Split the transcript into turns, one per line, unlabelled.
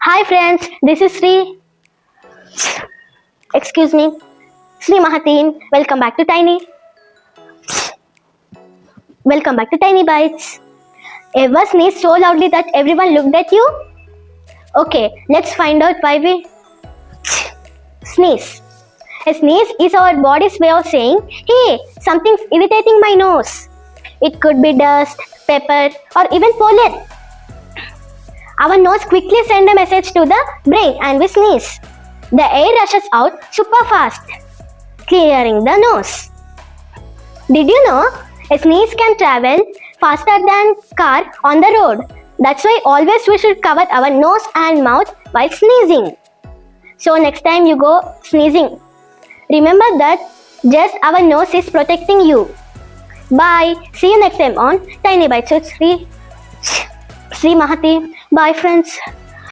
Hi friends, this is Sri. Excuse me, Sri Mahateen. Welcome back to Tiny. Welcome back to Tiny Bites. Ever sneeze so loudly that everyone looked at you? Okay, let's find out why we sneeze. A sneeze is our body's way of saying, hey, something's irritating my nose. It could be dust, pepper, or even pollen. Our nose quickly sends a message to the brain and we sneeze. The air rushes out super fast, clearing the nose. Did you know a sneeze can travel faster than car on the road? That's why always we should cover our nose and mouth while sneezing. So next time you go sneezing, remember that just our nose is protecting you. Bye. See you next time on Tiny Bites with Sri Mahati. Bye friends.